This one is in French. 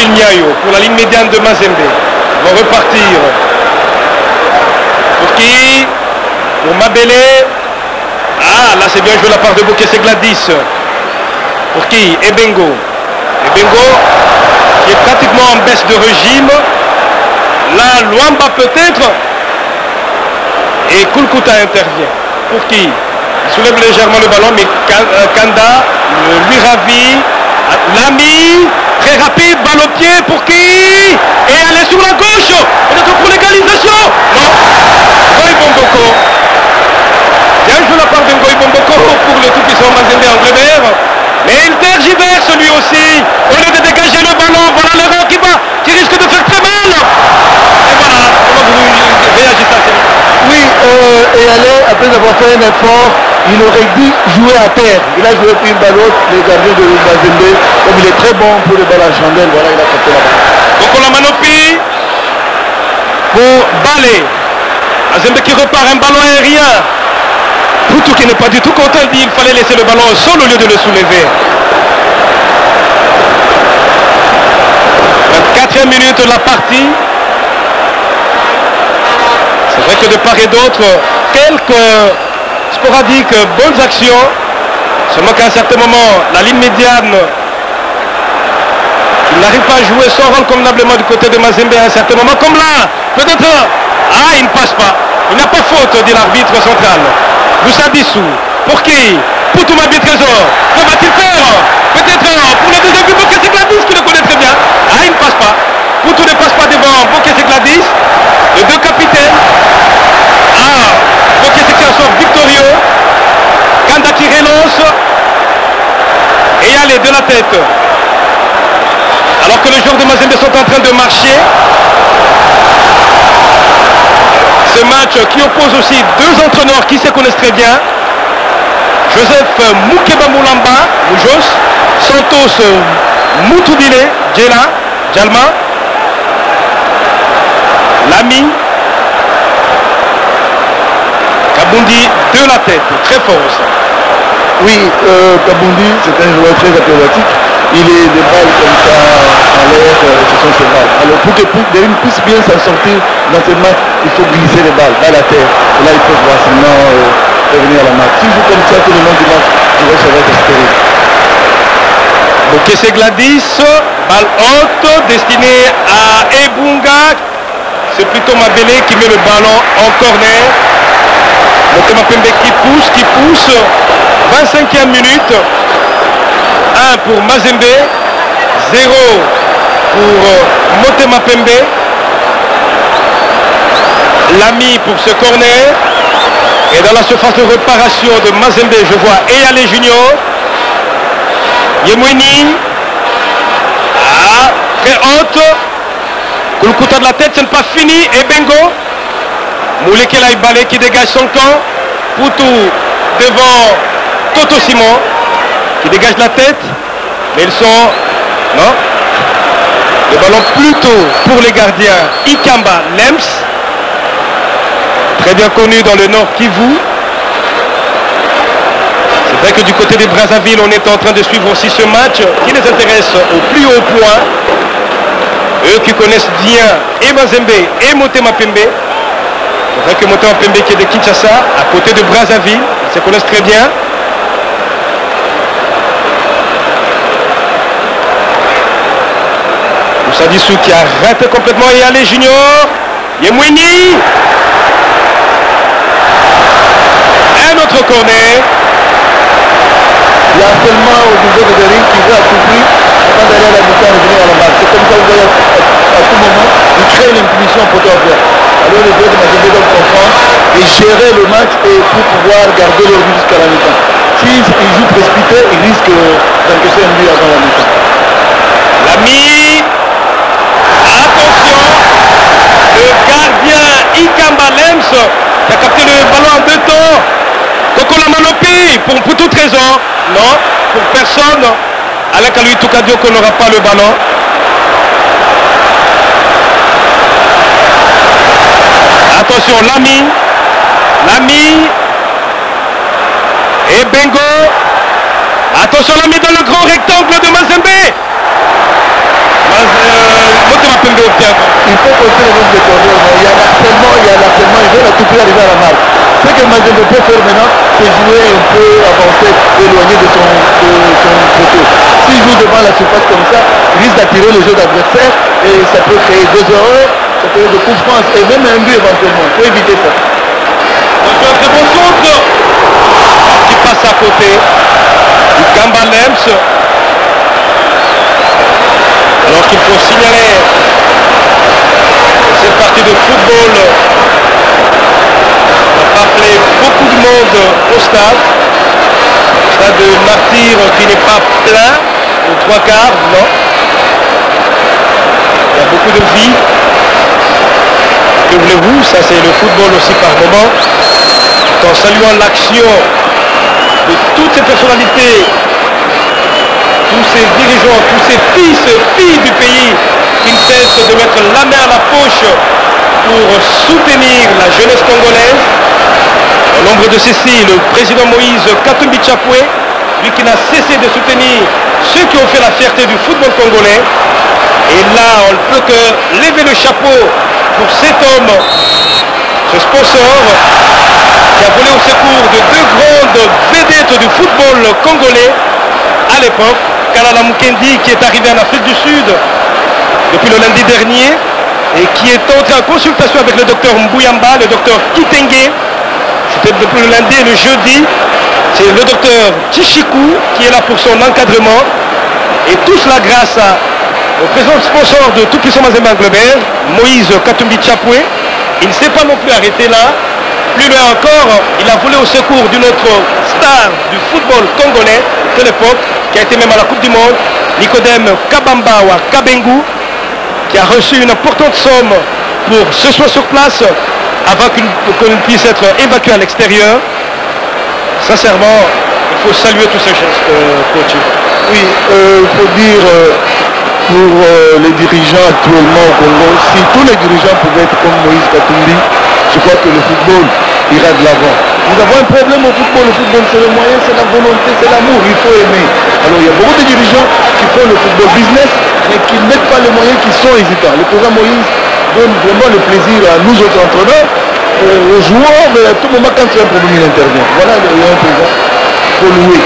Emile Niayo pour la ligne médiane de Mazembe. Ils vont repartir. Pour qui? Pour Mabele. Ah, là c'est bien joué de la part de Bokesse Gladys. Pour qui? Ebengo. Ebengo qui est pratiquement en baisse de régime. Là, Luamba peut-être. Et Kulkuta intervient. Pour qui? Il soulève légèrement le ballon, mais Kanda lui ravit. Lamy, très rapide, balle au pied. Pour qui? Et elle est sur la gauche. Peut-être pour l'égalisation. Non. Ngoy Bomboko. Bien joué la part de Ngoy Bomboko pour le tout-puissant Mazembe Anglebert. Mais il tergiverse lui aussi. Au lieu de dégager le ballon, voilà l'erreur qui risque de faire très mal. Et voilà, comment vous réagissez à ça? Oui, et allait, après avoir fait un effort, il aurait dû jouer à terre. Il a joué puis une balle haute, les gardiens de Mazembe. Comme il est très bon pour les balles à chandelle, voilà, il a capté la balle. Donc on la Manopi pour Balé. Mazembe qui repart un ballon aérien. Poutou qui n'est pas du tout content, il dit qu'il fallait laisser le ballon au sol au lieu de le soulever. 24e minute de la partie. C'est vrai que de part et d'autre, quelques sporadiques bonnes actions. Seulement qu'à un certain moment, la ligne médiane, il n'arrive pas à jouer son rôle convenablement du côté de Mazembe à un certain moment. Comme là, peut-être, ah, il ne passe pas. Il n'a pas faute, dit l'arbitre central. Moussa Dissou. Pour qui? Poutou Mabi Trésor. Que va-t-il faire? Peut-être pour le deuxième but, Bokesse Gladys qui le connaît très bien. Ah, il ne passe pas. Poutou ne passe pas devant Bokesse Gladys. Les deux capitaines. Ah, Bokesse qui en sort victorieux. Kanda qui relance. Et allez, de la tête. Alors que les joueurs de Mazembe sont en train de marcher. Ce match qui oppose aussi deux entraîneurs qui se connaissent très bien. Joseph Moukeba Moulamba, Moujos, Santos Moutoubile, Djalma, Lamy, Kabundi de la tête, très fort aussi. Oui, Kabundi, c'est un joueur très acrobatique. Il est des balles comme ça en l'air, ce sont ses balles. Alors pour que Derim puisse bien s'en sortir dans ce match, il faut glisser les balles à la terre. Et là, il peut facilement revenir à la marque. Si je joue comme ça tout le long du match, je vais se récupérer. Bokesse Gladys, balle haute destinée à Ebunga. C'est plutôt Mabele qui met le ballon en corner. Motema Pembe qui pousse. 25e minute. 1 pour Mazembe, 0 pour Motema Pembe. Lamy pour ce corner. Et dans la surface de réparation de Mazembe, je vois Eyale Junior. Yemweni. Ah, très haute. Kulkuta de la tête, ce n'est pas fini. Et Bengo. Moulekela Ibale qui dégage son camp. Poutou devant Toto Simon qui dégage la tête. Mais ils sont... Non. Le ballon plutôt pour les gardiens. Ikamba Lems. Très bien connu dans le Nord Kivu. C'est vrai que du côté des Brazzaville, on est en train de suivre aussi ce match qui les intéresse au plus haut point. Eux qui connaissent bien et Mazembe et Motema Pembe. C'est vrai que Motema Pembe qui est de Kinshasa, à côté de Brazzaville, ils se connaissent très bien. Moussa Dissou qui a raté complètement et allez Junior. Yemweni. Un autre corner. Il y a seulement au niveau de Derim qui veut à tout prix avant d'aller à la mi-temps revenir à la balle. C'est comme ça vous voyez à tout moment, il crée l'impulsion pour toi faire. Alors les joueurs de Mazembe doivent comprendre et gérer le match et pour pouvoir garder leur but jusqu'à la mi-temps. S'ils jouent précipité, ils risquent d'encaisser un but avant la mi-temps. Lamy. Attention. Le gardien Ikamba Lems qui a capté le ballon en deux temps. Kokola Manopi pour tout trésor. Non, pour personne. Alain Kalui Toukadio qu'on n'aura pas le ballon. Attention, Lamy. Et Bengo. Attention, Lamy dans le grand rectangle de Mazembe. Il faut compter le nombre de corners. Il y a l'harcèlement, il veut à tout prix arriver à la marque. Ce que Mazembe peut faire maintenant, c'est jouer un peu avancé, éloigné de son poteau. S'il joue devant la surface comme ça, il risque d'attirer le jeu d'adversaire et ça peut créer 2 erreurs, ça peut créer de coups de France et même un but éventuellement. Il faut éviter ça. Un très bon centre qui passe à côté du Gamba Lems. Alors qu'il faut signaler cette partie de football a appelé beaucoup de monde au stade. Stade de Martyr qui n'est pas plein, aux 3 quarts, non. Il y a beaucoup de vie. Que voulez-vous, ça c'est le football aussi par moment. En saluant l'action de toutes ces personnalités, tous ces dirigeants, tous ces fils et filles du pays qui ne cessent de mettre la main à la poche pour soutenir la jeunesse congolaise. Au nombre de ceci, le président Moïse Katumbi Chapwe, lui qui n'a cessé de soutenir ceux qui ont fait la fierté du football congolais. Et là, on ne peut que lever le chapeau pour cet homme, ce sponsor, qui a volé au secours de 2 grandes vedettes du football congolais à l'époque. Kalala Mukendi, qui est arrivé en Afrique du Sud depuis le lundi dernier et qui est entré en consultation avec le docteur Mbouyamba, le docteur Kitenge. C'était depuis le lundi et le jeudi. C'est le docteur Chichikou qui est là pour son encadrement. Et tout cela grâce au président sponsor de tout puissant Mazembe Globert, Moïse Katumbi Chapwe. Il ne s'est pas non plus arrêté là. Plus loin encore, il a volé au secours d'une autre star du football congolais de l'époque, qui a été même à la Coupe du Monde, Nicodème Kabambawa Kabengu, qui a reçu une importante somme pour ce soit sur place avant qu'on puisse être évacué à l'extérieur. Sincèrement, il faut saluer tous ces gestes, coach. Oui, il faut dire pour les dirigeants actuellement au Congo, si tous les dirigeants pouvaient être comme Moïse Katumbi, je crois que le football ira de l'avant. Nous avons un problème au football. Le football, c'est le moyen, c'est la volonté, c'est l'amour. Il faut aimer. Alors, il y a beaucoup de dirigeants qui font le football business, mais qui ne mettent pas les moyens, qui sont hésitants. Le président Moïse donne vraiment le plaisir à nous autres entraîneurs, aux joueurs, mais à tout moment, quand il y a un problème, il intervient. Voilà, il y a un président. Il faut louer.